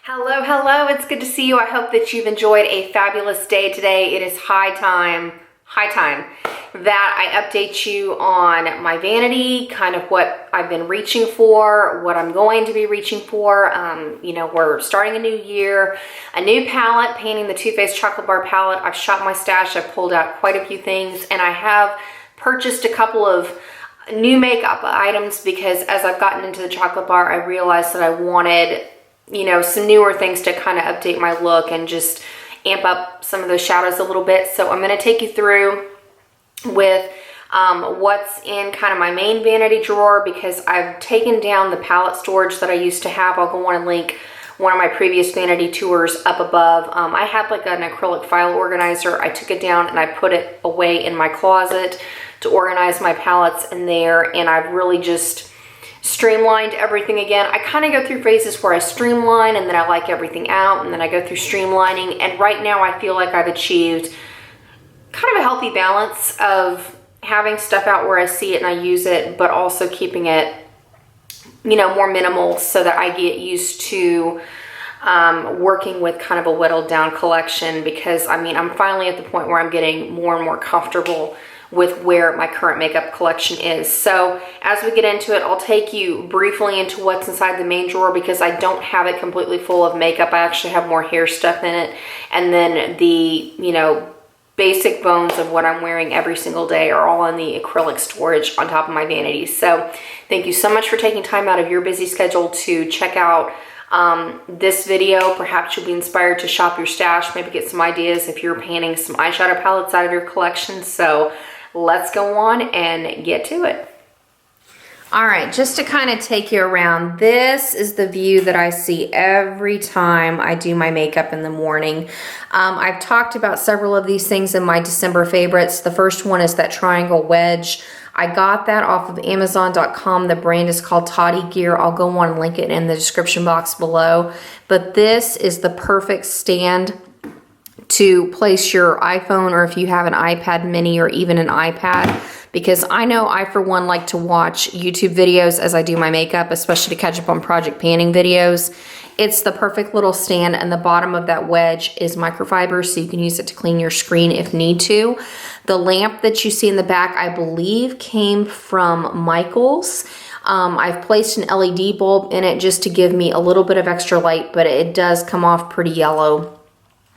Hello, hello, it's good to see you. I hope that you've enjoyed a fabulous day today. It is high time that I update you on my vanity, kind of what I've been reaching for, what I'm going to be reaching for. You know, we're starting a new year, a new palette, painting the Too Faced Chocolate Bar palette. I've shot my stash, I've pulled out quite a few things, and I have purchased a couple of new makeup items because as I've gotten into the chocolate bar, I realized that I wanted, you know, some newer things to kind of update my look and just amp up some of those shadows a little bit. So I'm going to take you through with what's in kind of my main vanity drawer because I've taken down the palette storage that I used to have. I'll go on and link one of my previous vanity tours up above. I had like an acrylic file organizer. I took it down and I put it away in my closet to organize my palettes in there, and I've really just streamlined everything again. I kind of go through phases where I streamline and then I like everything out, and then I go through streamlining, and right now I feel like I've achieved kind of a healthy balance of having stuff out where I see it and I use it, but also keeping it, you know, more minimal so that I get used to working with kind of a whittled down collection, because I mean, I'm finally at the point where I'm getting more and more comfortable with where my current makeup collection is. So as we get into it, I'll take you briefly into what's inside the main drawer because I don't have it completely full of makeup. I actually have more hair stuff in it. And then the, you know, basic bones of what I'm wearing every single day are all in the acrylic storage on top of my vanity. So thank you so much for taking time out of your busy schedule to check out this video. Perhaps you'll be inspired to shop your stash, maybe get some ideas if you're painting some eyeshadow palettes out of your collection. So let's go on and get to it. All right, just to kind of take you around, this is the view that I see every time I do my makeup in the morning. I've talked about several of these things in my December favorites. The first one is that triangle wedge. I got that off of Amazon.com. The brand is called Toddy Gear. I'll go on and link it in the description box below. But this is the perfect stand to place your iPhone, or if you have an iPad mini or even an iPad, because I know I for one like to watch YouTube videos as I do my makeup, especially to catch up on project panning videos. It's the perfect little stand, and the bottom of that wedge is microfiber, so you can use it to clean your screen if need to. The lamp that you see in the back, I believe, came from Michaels. I've placed an LED bulb in it just to give me a little bit of extra light, but it does come off pretty yellow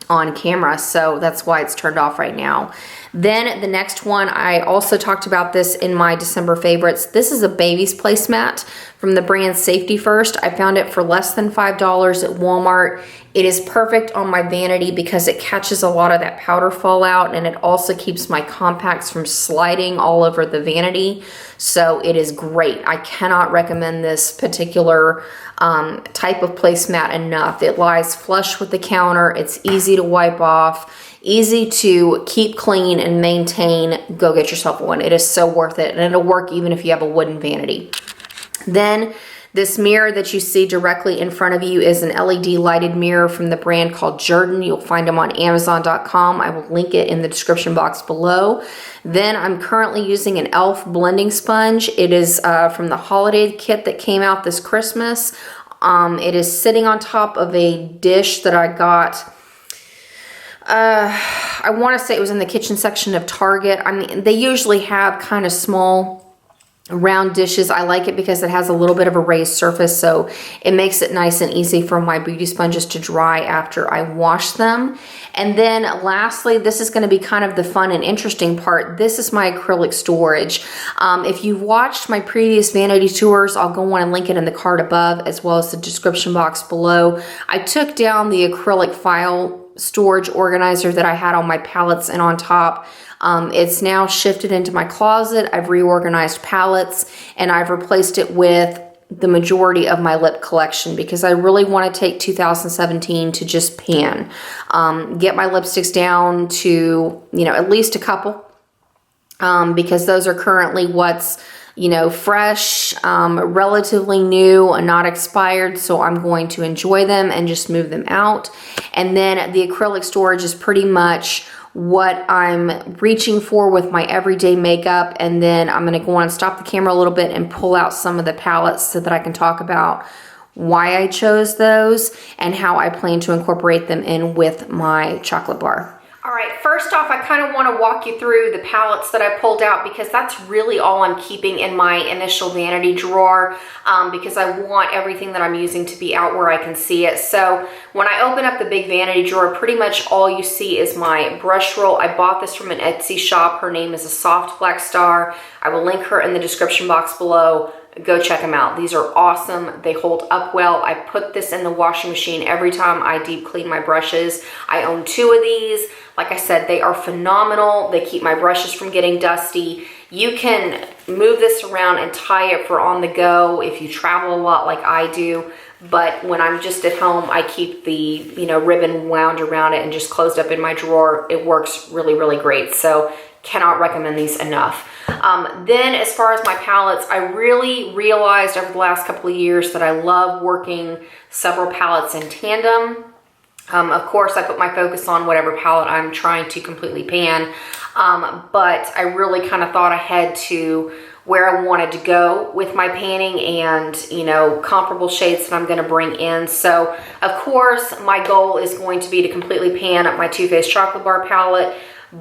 on camera, so that's why it's turned off right now. Then the next one, I also talked about this in my December favorites. This is a baby's placemat from the brand Safety First. I found it for less than $5 at Walmart. It is perfect on my vanity because it catches a lot of that powder fallout, and it also keeps my compacts from sliding all over the vanity. So it is great. I cannot recommend this particular type of placemat enough. It lies flush with the counter. It's easy to wipe off, easy to keep clean and maintain. Go get yourself one. It is so worth it, and it'll work even if you have a wooden vanity. Then this mirror that you see directly in front of you is an LED lighted mirror from the brand called Jordan. You'll find them on Amazon.com. I will link it in the description box below. Then I'm currently using an e.l.f. blending sponge. It is from the holiday kit that came out this Christmas. It is sitting on top of a dish that I got. I want to say it was in the kitchen section of Target. I mean, they usually have kind of small round dishes. I like it because it has a little bit of a raised surface, so it makes it nice and easy for my beauty sponges to dry after I wash them. And then lastly, this is going to be kind of the fun and interesting part. This is my acrylic storage. If you've watched my previous vanity tours, I'll go on and link it in the card above as well as the description box below. I took down the acrylic file storage organizer that I had on my palettes and on top. It's now shifted into my closet. I've reorganized palettes, and I've replaced it with the majority of my lip collection because I really want to take 2017 to just pan. Get my lipsticks down to, you know, at least a couple because those are currently what's, you know, fresh, relatively new and not expired. So I'm going to enjoy them and just move them out. And then the acrylic storage is pretty much what I'm reaching for with my everyday makeup. And then I'm going to go on and stop the camera a little bit and pull out some of the palettes so that I can talk about why I chose those, and how I plan to incorporate them in with my chocolate bar. All right, first off, I kind of want to walk you through the palettes that I pulled out, because that's really all I'm keeping in my initial vanity drawer, because I want everything that I'm using to be out where I can see it. So when I open up the big vanity drawer, pretty much all you see is my brush roll. I bought this from an Etsy shop. Her name is A Soft Black Star. I will link her in the description box below. Go check them out. These are awesome. They hold up well. I put this in the washing machine every time I deep clean my brushes. I own 2 of these. Like I said, they are phenomenal. They keep my brushes from getting dusty. You can move this around and tie it for on the go if you travel a lot like I do. But when I'm just at home, I keep the, ribbon wound around it and just closed up in my drawer. It works really, really great. So cannot recommend these enough. Then as far as my palettes, I really realized over the last couple of years that I love working several palettes in tandem. Of course, I put my focus on whatever palette I'm trying to completely pan, but I really kind of thought ahead to where I wanted to go with my panning and, comparable shades that I'm going to bring in. So, of course, my goal is going to be to completely pan up my Too Faced Chocolate Bar palette,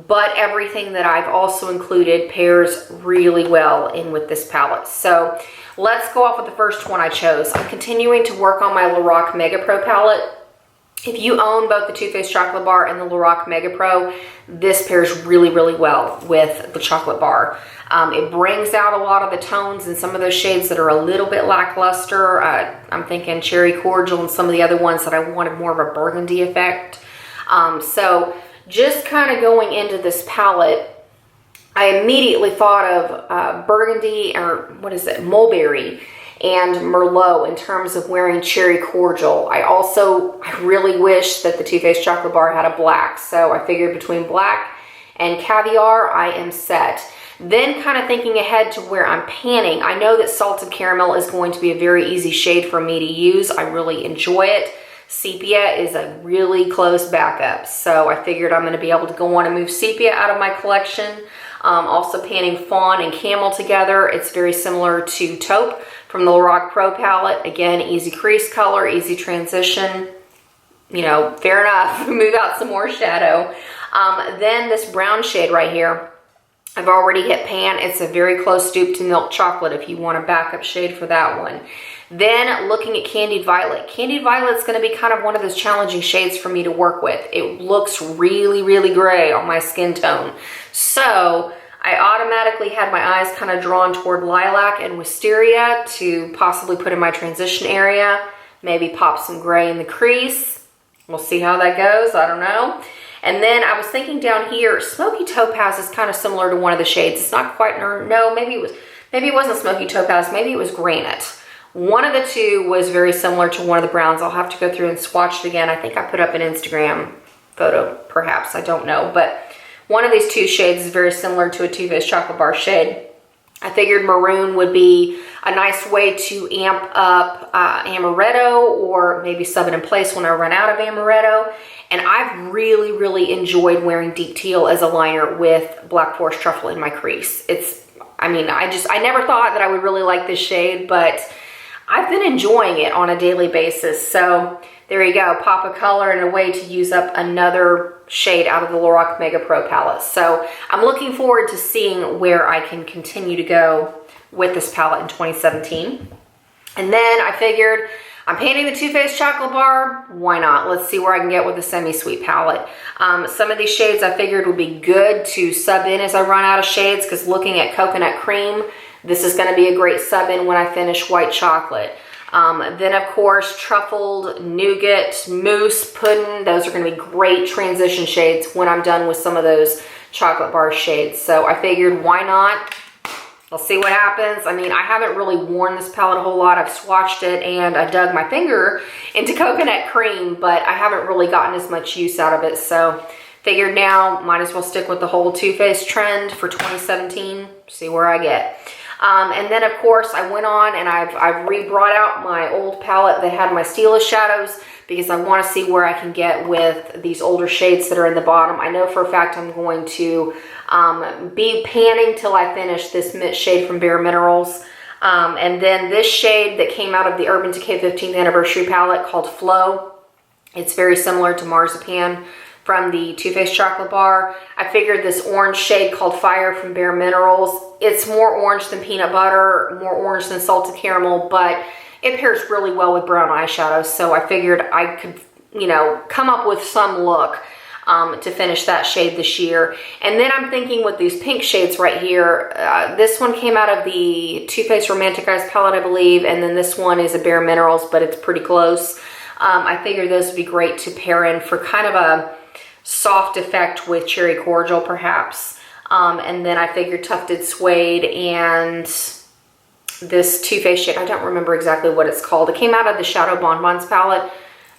but everything that I've also included pairs really well in with this palette. So let's go off with the first one I chose. I'm continuing to work on my Lorac Mega Pro palette. If you own both the Too Faced Chocolate Bar and the Lorac Mega Pro, this pairs really, really well with the chocolate bar. It brings out a lot of the tones and some of those shades that are a little bit lackluster. I'm thinking Cherry Cordial and some of the other ones that I wanted more of a burgundy effect. So just kind of going into this palette, I immediately thought of burgundy, or what is it, mulberry and Merlot in terms of wearing Cherry Cordial. I really wish that the Too Faced Chocolate Bar had a black, so I figured between black and Caviar, I am set. Then kind of thinking ahead to where I'm panning, I know that Salted Caramel is going to be a very easy shade for me to use. I really enjoy it. Sepia is a really close backup, so I figured I'm going to be able to go on and move Sepia out of my collection. Also panning Fawn and Camel together. It's very similar to Taupe from the Lorac Pro palette. Again, easy crease color, easy transition. Fair enough. Move out some more shadow. Then this brown shade right here, I've already hit pan. It's a very close dupe to Milk Chocolate if you want a backup shade for that one. Then looking at Candied Violet. Candied Violet's going to be kind of one of those challenging shades for me to work with. It looks really, really gray on my skin tone. So I automatically had my eyes kind of drawn toward Lilac and Wisteria to possibly put in my transition area. Maybe pop some gray in the crease. We'll see how that goes. I don't know. And then I was thinking down here, Smoky Topaz is kind of similar to one of the shades. It's not quite, no, maybe it wasn't Smoky Topaz. Maybe it was Granite. One of the two was very similar to one of the browns. I'll have to go through and swatch it again. I think I put up an Instagram photo, perhaps. I don't know. But one of these two shades is very similar to a Too Faced Chocolate Bar shade. I figured maroon would be a nice way to amp up amaretto, or maybe sub it in place when I run out of amaretto. And I've really, really enjoyed wearing deep teal as a liner with Black Forest Truffle in my crease. I never thought that I would really like this shade, but I've been enjoying it on a daily basis. So there you go, pop a color and a way to use up another shade out of the Lorac Mega Pro palette. So I'm looking forward to seeing where I can continue to go with this palette in 2017. And then I figured, I'm painting the Too Faced Chocolate Bar, why not? Let's see where I can get with the Semi-Sweet palette. Some of these shades I figured would be good to sub in as I run out of shades, because looking at Coconut Cream, this is going to be a great sub in when I finish White Chocolate. Then of course, Truffled, Nougat, Mousse, Pudding, those are going to be great transition shades when I'm done with some of those chocolate bar shades. So I figured, why not? I'll see what happens. I haven't really worn this palette a whole lot. I've swatched it and I dug my finger into Coconut Cream, but I haven't really gotten as much use out of it. So figured now, might as well stick with the whole Too Faced trend for 2017, see where I get. And then of course I went on and I've re-brought out my old palette that had my Stila shadows, because I want to see where I can get with these older shades that are in the bottom. I know for a fact I'm going to be panning till I finish this mint shade from Bare Minerals. And then this shade that came out of the Urban Decay 15th anniversary palette called Flow. It's very similar to Marzipan from the Too Faced Chocolate Bar. I figured this orange shade called Fire from Bare Minerals. It's more orange than peanut butter, more orange than salted caramel, but it pairs really well with brown eyeshadow. So I figured I could, you know, come up with some look to finish that shade this year. And then I'm thinking with these pink shades right here, this one came out of the Too Faced Romantic Eyes palette, I believe, and then this one is a Bare Minerals, but it's pretty close. I figured those would be great to pair in for kind of a soft effect with Cherry Cordial, perhaps. And then I figured Tufted Suede and this Too Faced shade, I don't remember exactly what it's called. It came out of the Shadow Bonbons palette.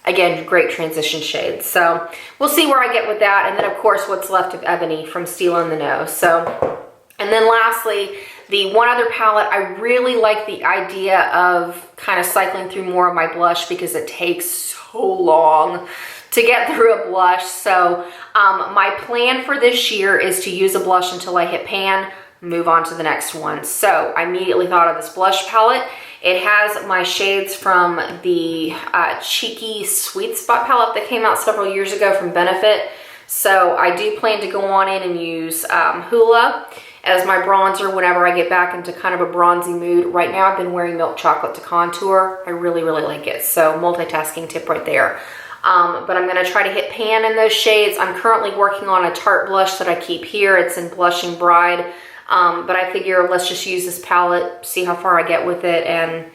Again, great transition shade. So we'll see where I get with that. And then of course, what's left of Ebony from Steal in the Know. So, and then lastly, the one other palette, I really like the idea of kind of cycling through more of my blush because it takes so long to get through a blush. So my plan for this year is to use a blush until I hit pan, move on to the next one. So I immediately thought of this blush palette. It has my shades from the Cheeky Sweet Spot palette that came out several years ago from Benefit. So I do plan to go on in and use Hoola as my bronzer whenever I get back into kind of a bronzy mood. Right now I've been wearing Milk Chocolate to contour. I really, really like it. So multitasking tip right there. But I'm going to try to hit pan in those shades. I'm currently working on a Tarte blush that I keep here. It's in Blushing Bride. But I figure let's just use this palette, see how far I get with it, and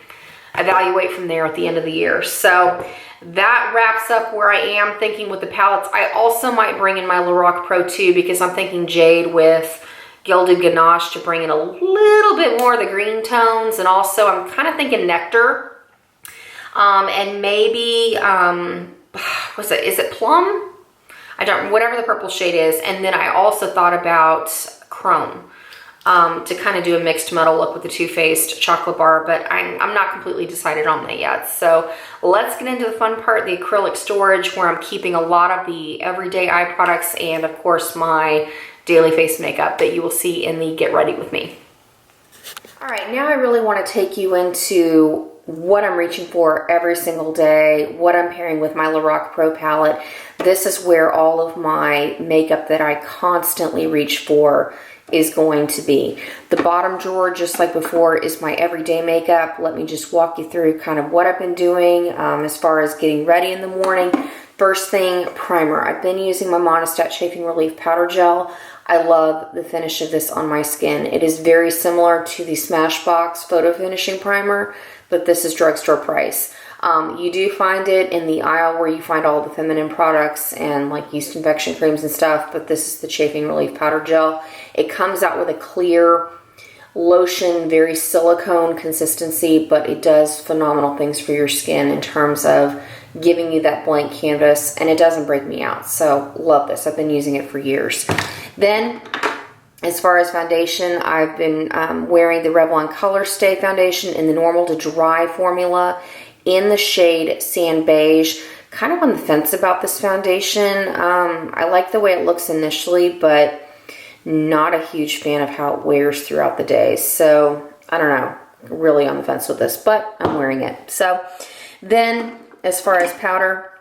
evaluate from there at the end of the year. So that wraps up where I am thinking with the palettes. I also might bring in my Lorac Pro 2 because I'm thinking Jade with Gilded Ganache to bring in a little bit more of the green tones. And also I'm kind of thinking Nectar. And maybe, is it Plum? Whatever the purple shade is. And then I also thought about Chrome. To kind of do a mixed metal look with the Too Faced Chocolate Bar, but I'm not completely decided on that yet. So let's get into the fun part, the acrylic storage, where I'm keeping a lot of the everyday eye products and of course my daily face makeup that you will see in the Get Ready With Me. All right, now I really want to take you into what I'm reaching for every single day, what I'm pairing with my Lorac Pro palette. This is where all of my makeup that I constantly reach for is going to be. The bottom drawer, just like before, is my everyday makeup. Let me just walk you through kind of what I've been doing as far as getting ready in the morning. First thing, primer. I've been using my Monistat Chafing Relief Powder Gel. I love the finish of this on my skin. It is very similar to the Smashbox Photo Finishing Primer, but this is drugstore price. You do find it in the aisle where you find all the feminine products and like yeast infection creams and stuff, but this is the Chafing Relief Powder Gel. It comes out with a clear lotion, very silicone consistency, but it does phenomenal things for your skin in terms of giving you that blank canvas, and it doesn't break me out. So love this. I've been using it for years. Then as far as foundation, I've been wearing the Revlon Color Stay foundation in the Normal to Dry formula in the shade Sand Beige. Kind of on the fence about this foundation. I like the way it looks initially, but not a huge fan of how it wears throughout the day. So I don't know, really on the fence with this, but I'm wearing it. So then as far as powder,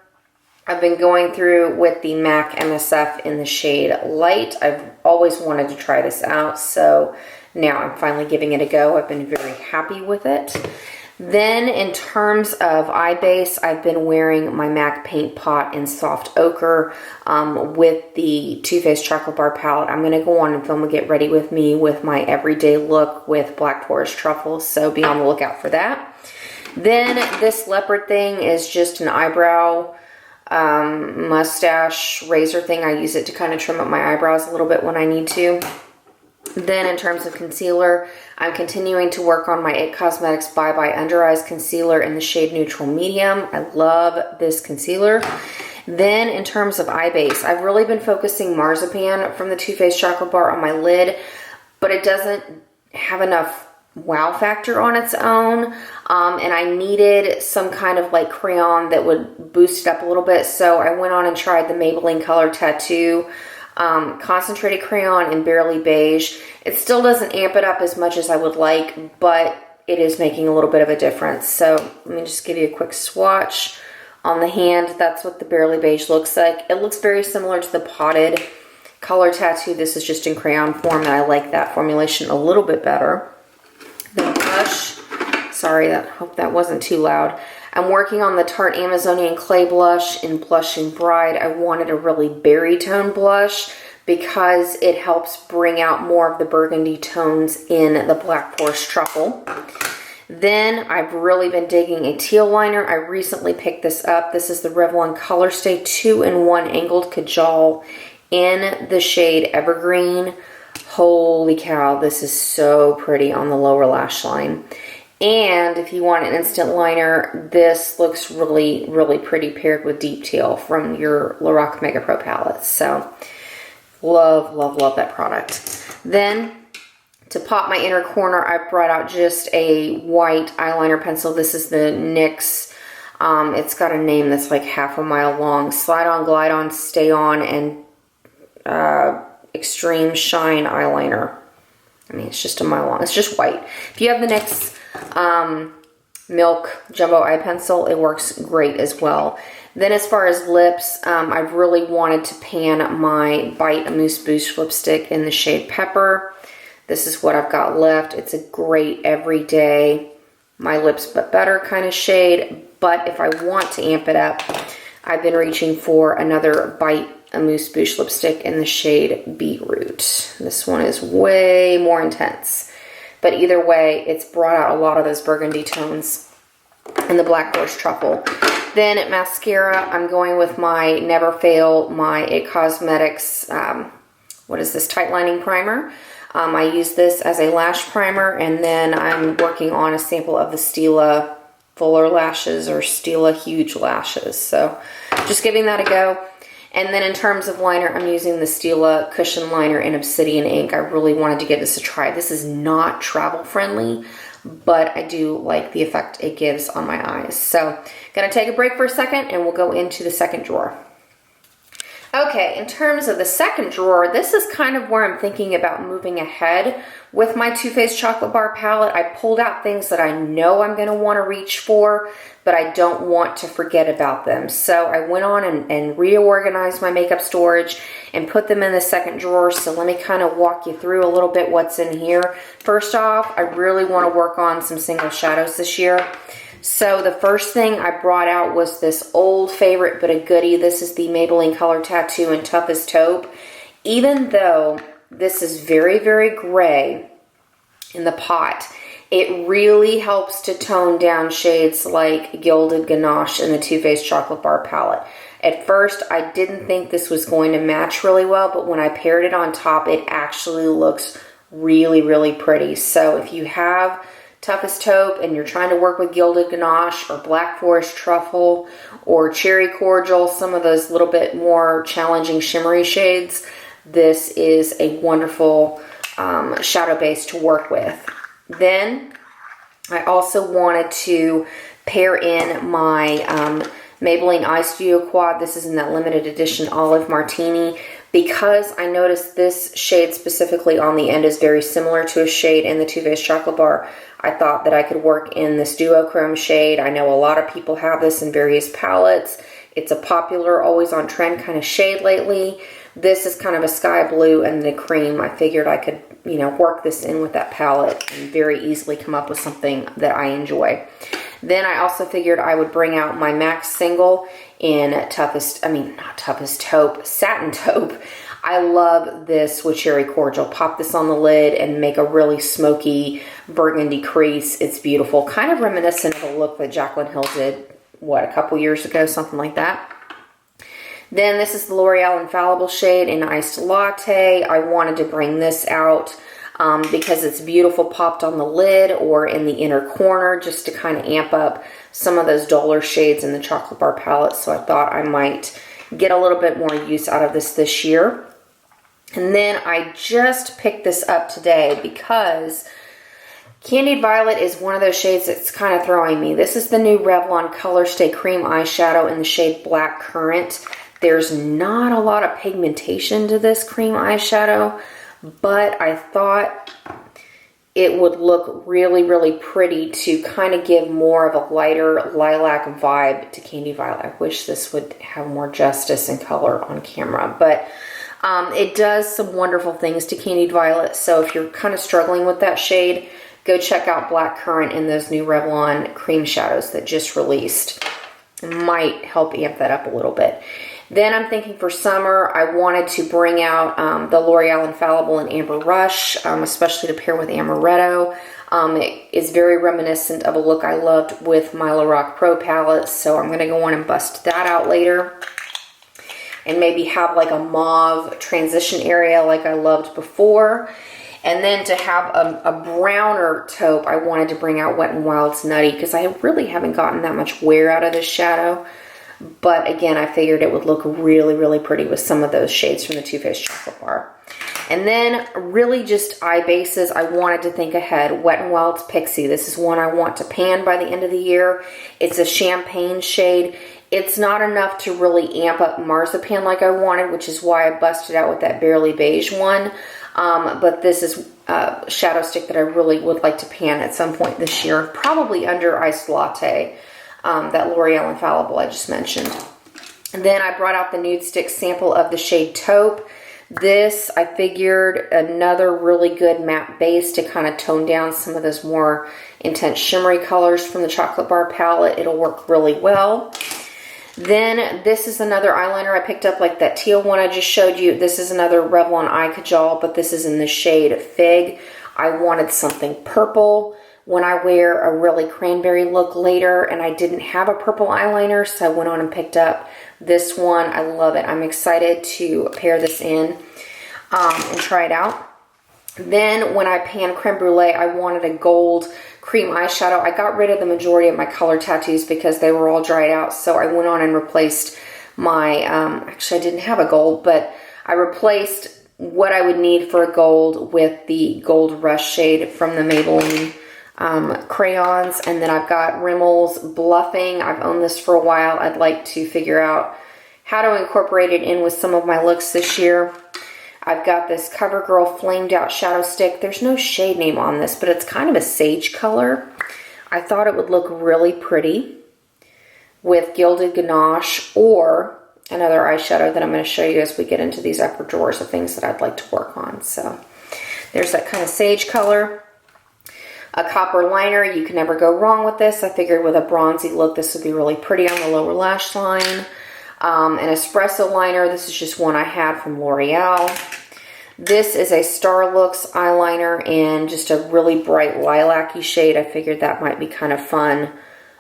I've been going through with the MAC MSF in the shade Light. I've always wanted to try this out, so now I'm finally giving it a go. I've been very happy with it. Then in terms of eye base, I've been wearing my MAC Paint Pot in Soft Ochre with the Too Faced Chocolate Bar palette. I'm going to go on and film a Get Ready With Me with my everyday look with Black Forest Truffles, so be on the lookout for that. Then this leopard thing is just an eyebrow mustache razor thing. I use it to kind of trim up my eyebrows a little bit when I need to. Then in terms of concealer, I'm continuing to work on my IT Cosmetics Bye Bye Under Eyes Concealer in the shade Neutral Medium. I love this concealer. Then in terms of eye base, I've really been focusing Marzipan from the Too Faced Chocolate Bar on my lid, but it doesn't have enough wow factor on its own, and I needed some kind of like crayon that would boost it up a little bit, so I went on and tried the Maybelline Color Tattoo concentrated crayon in Barely Beige. It still doesn't amp it up as much as I would like, but it is making a little bit of a difference. So let me just give you a quick swatch on the hand. That's what the Barely Beige looks like. It looks very similar to the Potted Color Tattoo. This is just in crayon form, and I like that formulation a little bit better. The blush, sorry, hope that wasn't too loud. I'm working on the Tarte Amazonian Clay Blush in Blushing Bride. I wanted a really berry tone blush because it helps bring out more of the burgundy tones in the Black Forest Truffle. Then I've really been digging a teal liner. I recently picked this up. This is the Revlon Color Stay 2-in-1 Angled Kajal in the shade Evergreen. Holy cow, this is so pretty on the lower lash line. And if you want an instant liner, this looks really, really pretty paired with Deep Teal from your Lorac Mega Pro palettes. So love, love, love that product. Then to pop my inner corner, I brought out just a white eyeliner pencil. This is the NYX. It's got a name that's like half a mile long. Slide On, Glide On, Stay On, and Extreme Shine eyeliner. I mean, it's just a mile long. It's just white. If you have the NYX Milk Jumbo Eye Pencil, it works great as well. Then as far as lips, I've really wanted to pan my Bite Amuse Bouche lipstick in the shade Pepper. This is what I've got left. It's a great everyday, my lips but better kind of shade. But if I want to amp it up, I've been reaching for another Bite Amuse Bouche lipstick in the shade Beetroot. This one is way more intense. But either way, it's brought out a lot of those burgundy tones in the Black Forest Truffle. Then at mascara, I'm going with my Never Fail, my It Cosmetics, what is this, Tight Lining Primer. I use this as a lash primer, and then I'm working on a sample of the Stila Fuller Lashes or Stila Huge Lashes. So just giving that a go. And then in terms of liner, I'm using the Stila Cushion Liner in Obsidian Ink. I really wanted to give this a try. This is not travel friendly, but I do like the effect it gives on my eyes. So gonna take a break for a second and we'll go into the second drawer. Okay, in terms of the second drawer, this is kind of where I'm thinking about moving ahead with my Too Faced Chocolate Bar palette. I pulled out things that I know I'm gonna wanna reach for, but I don't want to forget about them. So I went on and reorganized my makeup storage and put them in the second drawer. So let me kind of walk you through a little bit what's in here. First off, I really wanna work on some single shadows this year. So the first thing I brought out was this old favorite but a goodie. This is the Maybelline Color Tattoo in Toughest Taupe. Even though this is very, very gray in the pot, it really helps to tone down shades like Gilded Ganache in the Too Faced Chocolate Bar palette. At first, I didn't think this was going to match really well, but when I paired it on top, it actually looks really, really pretty. So if you have Toughest Taupe and you're trying to work with Gilded Ganache or Black Forest Truffle or Cherry Cordial, some of those little bit more challenging shimmery shades, this is a wonderful shadow base to work with. Then I also wanted to pair in my Maybelline Eye Studio Quad. This is in that limited edition Olive Martini. Because I noticed this shade specifically on the end is very similar to a shade in the Too Faced Chocolate Bar, I thought that I could work in this duochrome shade. I know a lot of people have this in various palettes. It's a popular, always on trend kind of shade lately. This is kind of a sky blue and the cream. I figured I could, you know, work this in with that palette and very easily come up with something that I enjoy. Then I also figured I would bring out my MAC Single in Satin Taupe. I love this with Cherry Cordial. Pop this on the lid and make a really smoky burgundy crease. It's beautiful. Kind of reminiscent of a look that Jaclyn Hill did, what, a couple years ago, something like that. Then this is the L'Oreal Infallible shade in Iced Latte. I wanted to bring this out because it's beautiful popped on the lid or in the inner corner just to kind of amp up some of those duller shades in the Chocolate Bar palette. So I thought I might get a little bit more use out of this year. And then I just picked this up today because Candied Violet is one of those shades that's kind of throwing me. This is the new Revlon Color Stay Cream Eyeshadow in the shade Black Currant. There's not a lot of pigmentation to this cream eyeshadow, but I thought it would look really, really pretty to kind of give more of a lighter lilac vibe to Candy Violet. I wish this would have more justice and color on camera, but it does some wonderful things to Candied Violet. So if you're kind of struggling with that shade, go check out Black Currant and those new Revlon cream shadows that just released. It might help amp that up a little bit. Then I'm thinking for summer, I wanted to bring out the L'Oreal Infallible in Amber Rush, especially to pair with Amaretto. It is very reminiscent of a look I loved with my Lorac Pro palette, so I'm going to go on and bust that out later. And maybe have like a mauve transition area like I loved before. And then to have a browner taupe, I wanted to bring out Wet n Wild's Nutty because I really haven't gotten that much wear out of this shadow. But again, I figured it would look really, really pretty with some of those shades from the Too Faced Chocolate Bar. And then really just eye bases, I wanted to think ahead. Wet n Wild's Pixie. This is one I want to pan by the end of the year. It's a champagne shade. It's not enough to really amp up Marzipan like I wanted, which is why I busted out with that Barely Beige one. But this is a shadow stick that I really would like to pan at some point this year, probably under Iced Latte. That L'Oreal Infallible I just mentioned. And then I brought out the Nude Stick sample of the shade Taupe. This, I figured, another really good matte base to kind of tone down some of those more intense shimmery colors from the Chocolate Bar palette. It'll work really well. Then this is another eyeliner I picked up, like that teal one I just showed you. This is another Revlon Eye Kajal, but this is in the shade Fig. I wanted something purple when I wear a really cranberry look later, and I didn't have a purple eyeliner, so I went on and picked up this one. I love it. I'm excited to pair this in and try it out. Then when I panned Creme Brulee, I wanted a gold cream eyeshadow. I got rid of the majority of my color tattoos because they were all dried out, so I went on and replaced my, actually I didn't have a gold, but I replaced what I would need for a gold with the Gold Rush shade from the Maybelline crayons. And then I've got Rimmel's Bluffing. I've owned this for a while. I'd like to figure out how to incorporate it in with some of my looks this year. I've got this CoverGirl Flamed Out Shadow Stick. There's no shade name on this, but it's kind of a sage color. I thought it would look really pretty with Gilded Ganache or another eyeshadow that I'm going to show you as we get into these upper drawers of things that I'd like to work on. So there's that kind of sage color. A copper liner, you can never go wrong with this. I figured with a bronzy look, this would be really pretty on the lower lash line. An espresso liner, this is just one I had from L'Oreal. This is a Starlooks eyeliner in just a really bright lilac-y shade. I figured that might be kind of fun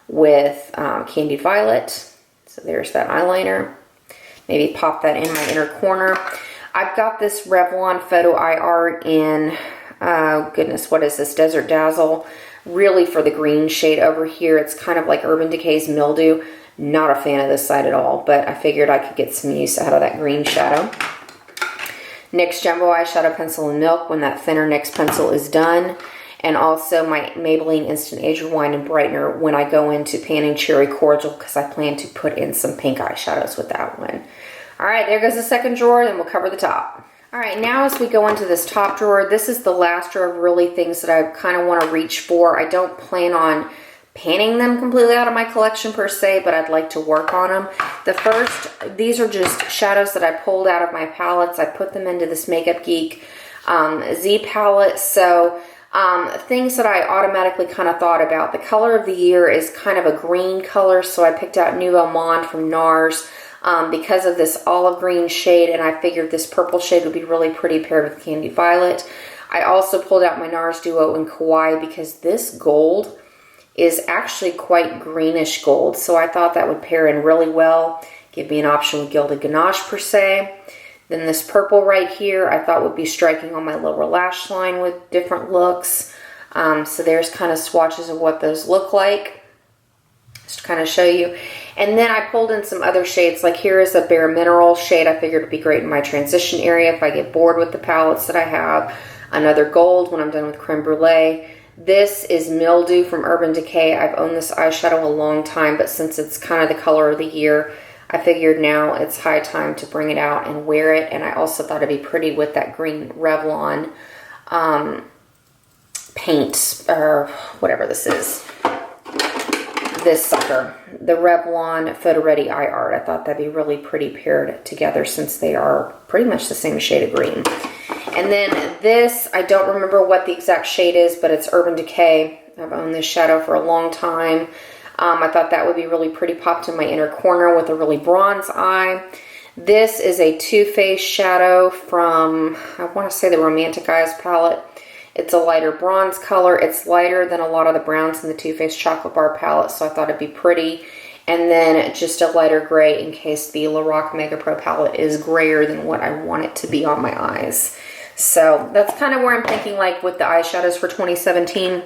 with Candied Violet. So there's that eyeliner. Maybe pop that in my inner corner. I've got this Revlon Photo Eye Art in, goodness, what is this? Desert Dazzle. Really for the green shade over here. It's kind of like Urban Decay's Mildew. Not a fan of this side at all, but I figured I could get some use out of that green shadow. NYX Jumbo Eyeshadow Pencil in Milk when that thinner NYX pencil is done. And also my Maybelline Instant Age Rewind and Brightener when I go into panning Cherry Cordial because I plan to put in some pink eyeshadows with that one. All right, there goes the second drawer, then we'll cover the top. All right, now as we go into this top drawer, this is the last drawer of really things that I kind of want to reach for. I don't plan on panning them completely out of my collection per se, but I'd like to work on them. The first, these are just shadows that I pulled out of my palettes. I put them into this Makeup Geek Z palette. So things that I automatically kind of thought about. The color of the year is kind of a green color, so I picked out Nouveau Monde from NARS because of this olive green shade, and I figured this purple shade would be really pretty paired with Candied Violet. I also pulled out my NARS Duo in Kauai because this gold is actually quite greenish gold, so I thought that would pair in really well, give me an option with Gilded Ganache per se. Then this purple right here I thought would be striking on my lower lash line with different looks. So there's kind of swatches of what those look like, just to kind of show you. And then I pulled in some other shades, like here is a Bare Mineral shade. I figured it'd be great in my transition area if I get bored with the palettes that I have. Another gold when I'm done with Creme Brulee. This is Mildew from Urban Decay. I've owned this eyeshadow a long time, but since it's kind of the color of the year, I figured now it's high time to bring it out and wear it. And I also thought it'd be pretty with that green Revlon paint, or whatever this is. This sucker, the Revlon Photo Ready Eye Art. I thought that'd be really pretty paired together since they are pretty much the same shade of green. And then this, I don't remember what the exact shade is, but it's Urban Decay. I've owned this shadow for a long time. I thought that would be really pretty, popped in my inner corner with a really bronze eye. This is a Too Faced shadow from, I want to say, the Romantic Eyes palette. It's a lighter bronze color. It's lighter than a lot of the browns in the Too Faced Chocolate Bar palette, so I thought it'd be pretty. And then just a lighter gray in case the Lorac Mega Pro palette is grayer than what I want it to be on my eyes. So that's kind of where I'm thinking, like with the eyeshadows for 2017.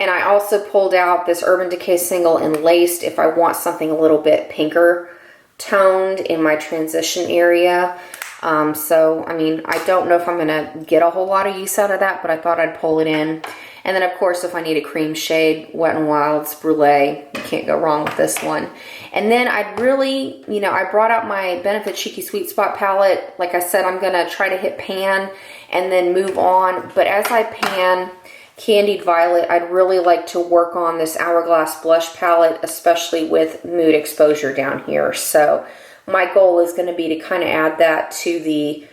And I also pulled out this Urban Decay single in Laced if I want something a little bit pinker toned in my transition area. So, I mean, I don't know if I'm going to get a whole lot of use out of that, but I thought I'd pull it in. And then, of course, if I need a cream shade, Wet n Wild's Brûlée. You can't go wrong with this one. And then I'd really, you know, I brought out my Benefit Cheeky Sweet Spot palette. Like I said, I'm going to try to hit pan and then move on. But as I pan Candied Violet, I'd really like to work on this Hourglass blush palette, especially with Mood Exposure down here. So my goal is going to be to kind of add that to the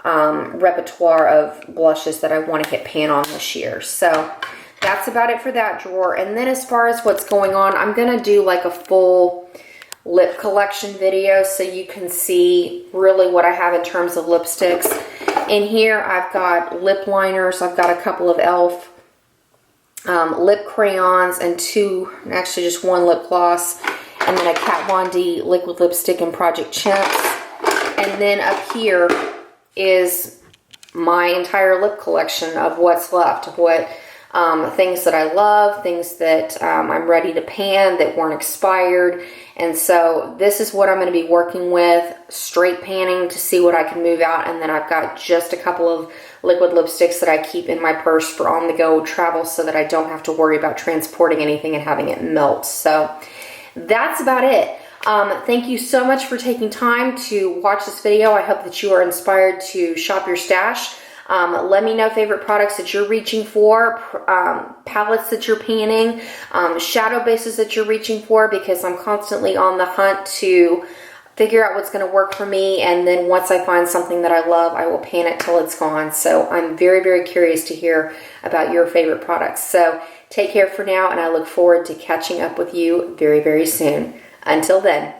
repertoire of blushes that I want to hit pan on this year. So that's about it for that drawer. And then as far as what's going on, I'm going to do like a full lip collection video so you can see really what I have in terms of lipsticks. In here I've got lip liners, I've got a couple of e.l.f. Lip crayons and actually just one lip gloss, and then a Kat Von D liquid lipstick in Project Chimps. And then up here is my entire lip collection of what's left, of what things that I love, things that I'm ready to pan that weren't expired. And so this is what I'm going to be working with, straight panning to see what I can move out. And then I've got just a couple of liquid lipsticks that I keep in my purse for on-the-go travel so that I don't have to worry about transporting anything and having it melt. So that's about it. Thank you so much for taking time to watch this video. I hope that you are inspired to shop your stash. Let me know favorite products that you're reaching for, palettes that you're panning, shadow bases that you're reaching for, because I'm constantly on the hunt to figure out what's going to work for me. And then once I find something that I love, I will pan it till it's gone. So I'm very, very curious to hear about your favorite products. So take care for now, and I look forward to catching up with you very, very soon. Until then.